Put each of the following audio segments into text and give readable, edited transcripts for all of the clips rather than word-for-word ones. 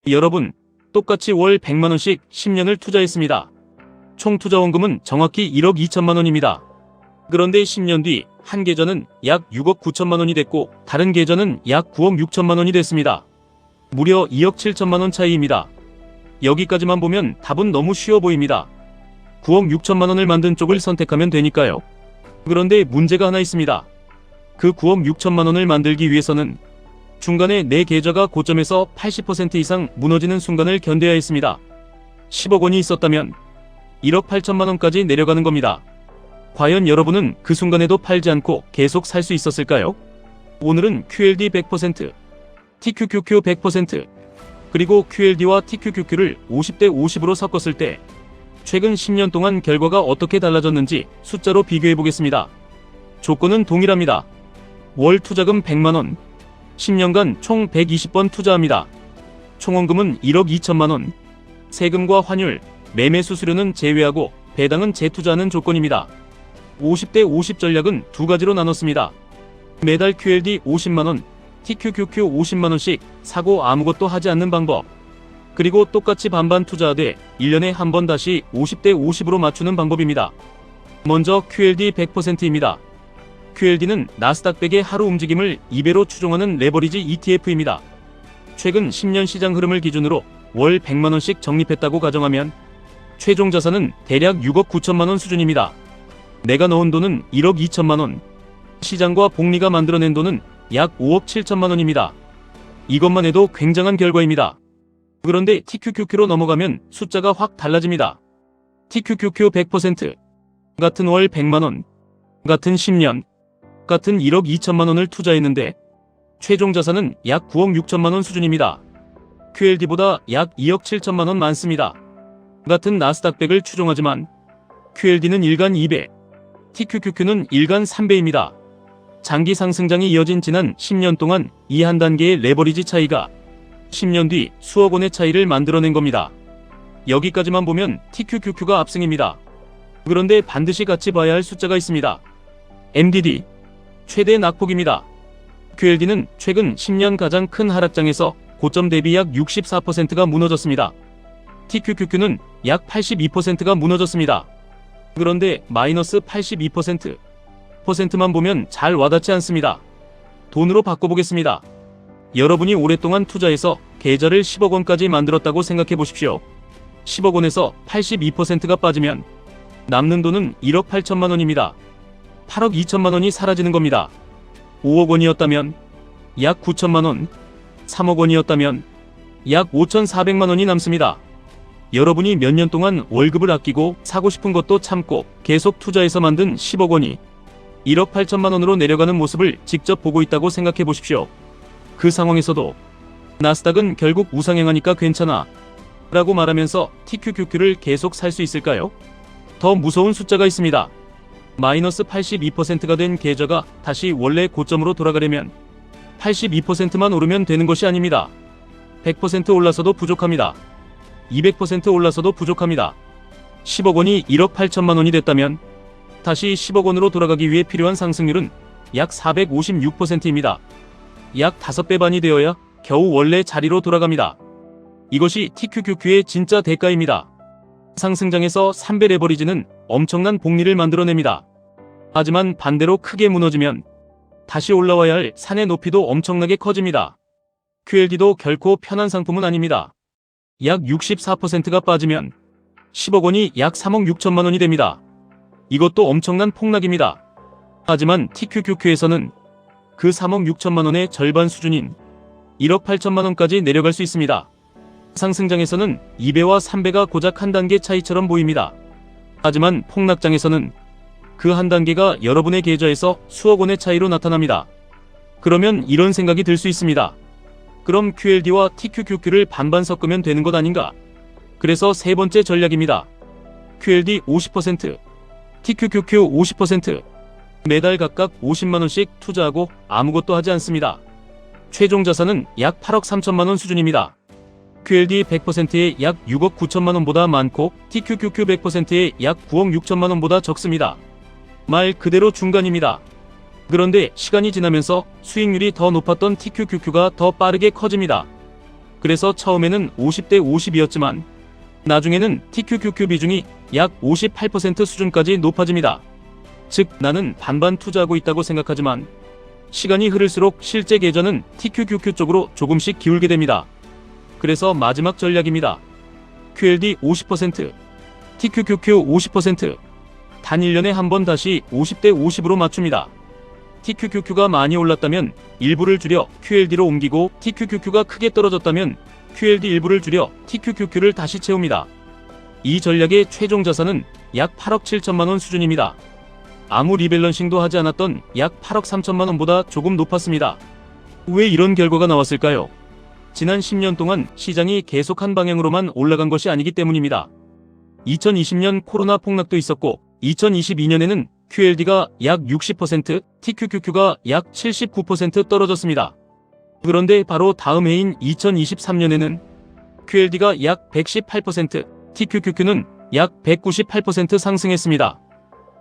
여러분, 똑같이 월 100만원씩 10년을 투자했습니다. 총 투자 원금은 정확히 1억 2천만 원입니다. 그런데 10년 뒤 한 계좌는 약 6억 9천만 원이 됐고 다른 계좌는 약 9억 6천만 원이 됐습니다. 무려 2억 7천만 원 차이입니다. 여기까지만 보면 답은 너무 쉬워 보입니다. 9억 6천만 원을 만든 쪽을 선택하면 되니까요. 그런데 문제가 하나 있습니다. 그 9억 6천만 원을 만들기 위해서는 중간에 내 계좌가 고점에서 80% 이상 무너지는 순간을 견뎌야 했습니다. 10억 원이 있었다면 1억 8천만 원까지 내려가는 겁니다. 과연 여러분은 그 순간에도 팔지 않고 계속 살 수 있었을까요? 오늘은 QLD 100%, TQQQ 100%, 그리고 QLD와 TQQQ를 50대 50으로 섞었을 때 최근 10년 동안 결과가 어떻게 달라졌는지 숫자로 비교해 보겠습니다. 조건은 동일합니다. 월 투자금 100만원, 10년간 총 120번 투자합니다. 총원금은 1억 2천만 원, 세금과 환율, 매매 수수료는 제외하고 배당은 재투자하는 조건입니다. 50대 50 전략은 두 가지로 나눴습니다. 매달 QLD 50만원, TQQQ 50만원씩 사고 아무것도 하지 않는 방법, 그리고 똑같이 반반 투자하되 1년에 한 번 다시 50대 50으로 맞추는 방법입니다. 먼저 QLD 100%입니다. QLD는 나스닥 100의 하루 움직임을 2배로 추종하는 레버리지 ETF입니다. 최근 10년 시장 흐름을 기준으로 월 100만원씩 적립했다고 가정하면 최종 자산은 대략 6억 9천만원 수준입니다. 내가 넣은 돈은 1억 2천만원, 시장과 복리가 만들어낸 돈은 약 5억 7천만원입니다. 이것만 해도 굉장한 결과입니다. 그런데 TQQQ로 넘어가면 숫자가 확 달라집니다. TQQQ 100%, 같은 월 100만원, 같은 10년, 같은 1억 2천만원을 투자했는데 최종 자산은 약 9억 6천만원 수준입니다. QLD보다 약 2억 7천만원 많습니다. 같은 나스닥 100을 추종하지만 QLD는 일간 2배, TQQQ는 일간 3배입니다. 장기 상승장이 이어진 지난 10년 동안 이 한 단계의 레버리지 차이가 10년 뒤 수억 원의 차이를 만들어낸 겁니다. 여기까지만 보면 TQQQ가 압승입니다. 그런데 반드시 같이 봐야 할 숫자가 있습니다. MDD, 최대 낙폭입니다. QLD는 최근 10년 가장 큰 하락장에서 고점 대비 약 64%가 무너졌습니다. TQQQ는 약 82%가 무너졌습니다. 그런데 마이너스 82%만 보면 잘 와닿지 않습니다. 돈으로 바꿔보겠습니다. 여러분이 오랫동안 투자해서 계좌를 10억 원까지 만들었다고 생각해 보십시오. 10억 원에서 82%가 빠지면 남는 돈은 1억 8천만 원입니다. 8억 2천만 원이 사라지는 겁니다. 5억 원이었다면 약 9천만 원, 3억 원이었다면 약 5,400만 원이 남습니다. 여러분이 몇 년 동안 월급을 아끼고 사고 싶은 것도 참고 계속 투자해서 만든 10억 원이 1억 8천만 원으로 내려가는 모습을 직접 보고 있다고 생각해 보십시오. 그 상황에서도 나스닥은 결국 우상향하니까 괜찮아 라고 말하면서 TQQQ를 계속 살 수 있을까요? 더 무서운 숫자가 있습니다. 마이너스 82%가 된 계좌가 다시 원래 고점으로 돌아가려면 82%만 오르면 되는 것이 아닙니다. 100% 올라서도 부족합니다. 200% 올라서도 부족합니다. 10억 원이 1억 8천만 원이 됐다면 다시 10억 원으로 돌아가기 위해 필요한 상승률은 약 456%입니다. 약 5배 반이 되어야 겨우 원래 자리로 돌아갑니다. 이것이 TQQQ의 진짜 대가입니다. 상승장에서 3배 레버리지는 엄청난 복리를 만들어냅니다. 하지만 반대로 크게 무너지면 다시 올라와야 할 산의 높이도 엄청나게 커집니다. QLD도 결코 편한 상품은 아닙니다. 약 64%가 빠지면 10억 원이 약 3억 6천만 원이 됩니다. 이것도 엄청난 폭락입니다. 하지만 TQQQ에서는 그 3억 6천만 원의 절반 수준인 1억 8천만 원까지 내려갈 수 있습니다. 상승장에서는 2배와 3배가 고작 한 단계 차이처럼 보입니다. 하지만 폭락장에서는 그 한 단계가 여러분의 계좌에서 수억 원의 차이로 나타납니다. 그러면 이런 생각이 들 수 있습니다. 그럼 QLD와 TQQQ를 반반 섞으면 되는 것 아닌가? 그래서 세 번째 전략입니다. QLD 50%, TQQQ 50%, 매달 각각 50만원씩 투자하고 아무것도 하지 않습니다. 최종 자산은 약 8억 3천만원 수준입니다. QLD 100%에 약 6억 9천만원보다 많고 TQQQ 100%에 약 9억 6천만원보다 적습니다. 말 그대로 중간입니다. 그런데 시간이 지나면서 수익률이 더 높았던 TQQQ가 더 빠르게 커집니다. 그래서 처음에는 50대 50이었지만 나중에는 TQQQ 비중이 약 58% 수준까지 높아집니다. 즉 나는 반반 투자하고 있다고 생각하지만 시간이 흐를수록 실제 계좌는 TQQQ 쪽으로 조금씩 기울게 됩니다. 그래서 마지막 전략입니다. QLD 50%, TQQQ 50%, 단 1년에 한 번 다시 50대 50으로 맞춥니다. TQQQ가 많이 올랐다면 일부를 줄여 QLD로 옮기고 TQQQ가 크게 떨어졌다면 QLD 일부를 줄여 TQQQ를 다시 채웁니다. 이 전략의 최종 자산은 약 8억 7천만 원 수준입니다. 아무 리밸런싱도 하지 않았던 약 8억 3천만 원보다 조금 높았습니다. 왜 이런 결과가 나왔을까요? 지난 10년 동안 시장이 계속 한 방향으로만 올라간 것이 아니기 때문입니다. 2020년 코로나 폭락도 있었고 2022년에는 QLD가 약 60%, TQQQ가 약 79% 떨어졌습니다. 그런데 바로 다음 해인 2023년에는 QLD가 약 118%, TQQQ는 약 198% 상승했습니다.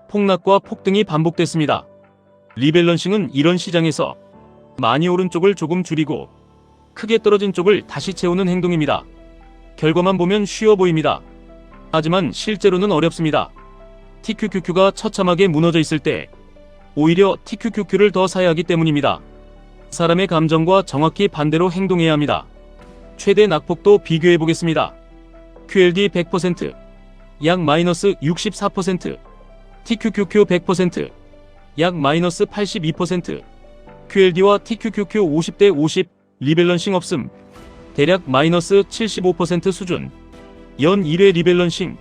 폭락과 폭등이 반복됐습니다. 리밸런싱은 이런 시장에서 많이 오른 쪽을 조금 줄이고 크게 떨어진 쪽을 다시 채우는 행동입니다. 결과만 보면 쉬워 보입니다. 하지만 실제로는 어렵습니다. TQQQ가 처참하게 무너져 있을 때 오히려 TQQQ를 더 사야 하기 때문입니다. 사람의 감정과 정확히 반대로 행동해야 합니다. 최대 낙폭도 비교해 보겠습니다. QLD 100%, 약 마이너스 64%, TQQQ 100%, 약 마이너스 82%, QLD와 TQQQ 50대 50, 리밸런싱 없음, 대략 마이너스 75% 수준, 연 1회 리밸런싱,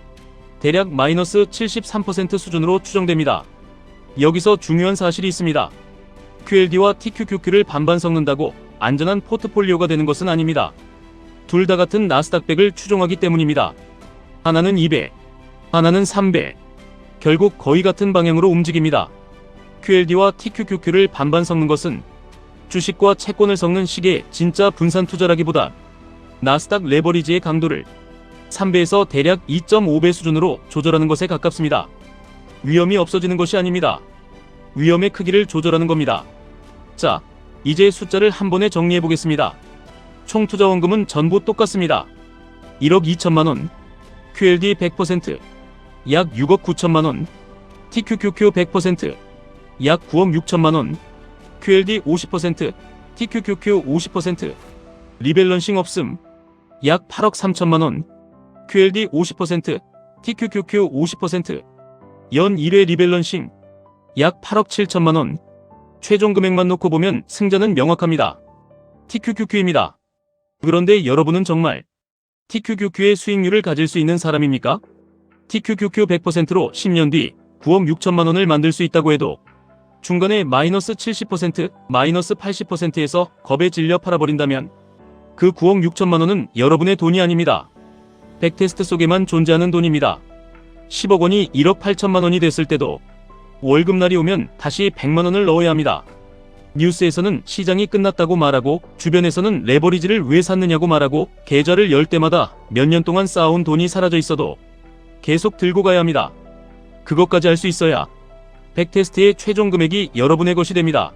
대략 마이너스 73% 수준으로 추정됩니다. 여기서 중요한 사실이 있습니다. QLD와 TQQQ를 반반 섞는다고 안전한 포트폴리오가 되는 것은 아닙니다. 둘 다 같은 나스닥100을 추종하기 때문입니다. 하나는 2배, 하나는 3배. 결국 거의 같은 방향으로 움직입니다. QLD와 TQQQ를 반반 섞는 것은 주식과 채권을 섞는 식의 진짜 분산 투자라기보다 나스닥 레버리지의 강도를 3배에서 대략 2.5배 수준으로 조절하는 것에 가깝습니다. 위험이 없어지는 것이 아닙니다. 위험의 크기를 조절하는 겁니다. 자, 이제 숫자를 한 번에 정리해 보겠습니다. 총 투자 원금은 전부 똑같습니다. 1억 2천만 원, QLD 100%, 약 6억 9천만 원, TQQQ 100%, 약 9억 6천만 원, QLD 50%, TQQQ 50%, 리밸런싱 없음, 약 8억 3천만 원, QLD 50%, TQQQ 50%, 연 1회 리밸런싱, 약 8억 7천만 원. 최종 금액만 놓고 보면 승자는 명확합니다. TQQQ입니다. 그런데 여러분은 정말 TQQQ의 수익률을 가질 수 있는 사람입니까? TQQQ 100%로 10년 뒤 9억 6천만 원을 만들 수 있다고 해도 중간에 마이너스 70%, 마이너스 80%에서 겁에 질려 팔아버린다면 그 9억 6천만 원은 여러분의 돈이 아닙니다. 백테스트 속에만 존재하는 돈입니다. 10억 원이 1억 8천만 원이 됐을 때도 월급날이 오면 다시 100만 원을 넣어야 합니다. 뉴스에서는 시장이 끝났다고 말하고 주변에서는 레버리지를 왜 샀느냐고 말하고 계좌를 열 때마다 몇 년 동안 쌓아온 돈이 사라져 있어도 계속 들고 가야 합니다. 그것까지 할 수 있어야 백테스트의 최종 금액이 여러분의 것이 됩니다.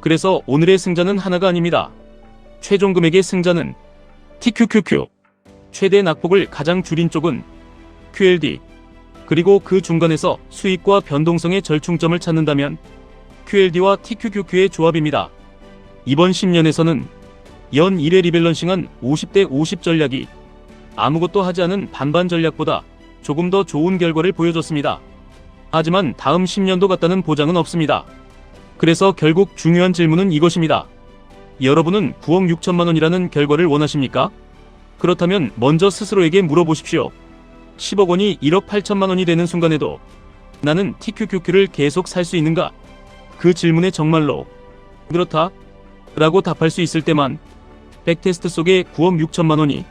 그래서 오늘의 승자는 하나가 아닙니다. 최종 금액의 승자는 TQQQ. 최대 낙폭을 가장 줄인 쪽은 QLD. 그리고 그 중간에서 수익과 변동성의 절충점을 찾는다면 QLD와 TQQQ의 조합입니다. 이번 10년에서는 연 1회 리밸런싱한 50대 50 전략이 아무것도 하지 않은 반반 전략보다 조금 더 좋은 결과를 보여줬습니다. 하지만 다음 10년도 같다는 보장은 없습니다. 그래서 결국 중요한 질문은 이것입니다. 여러분은 9억 6천만 원이라는 결과를 원하십니까? 그렇다면 먼저 스스로에게 물어보십시오. 10억 원이 1억 8천만 원이 되는 순간에도 나는 TQQQ를 계속 살 수 있는가? 그 질문에 정말로 그렇다 라고 답할 수 있을 때만 백테스트 속의 9억 6천만 원이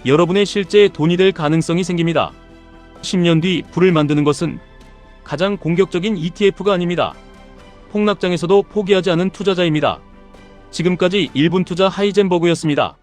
여러분의 실제 돈이 될 가능성이 생깁니다. 10년 뒤 부를 만드는 것은 가장 공격적인 ETF가 아닙니다. 폭락장에서도 포기하지 않은 투자자입니다. 지금까지 1분 투자 하이젠버그였습니다.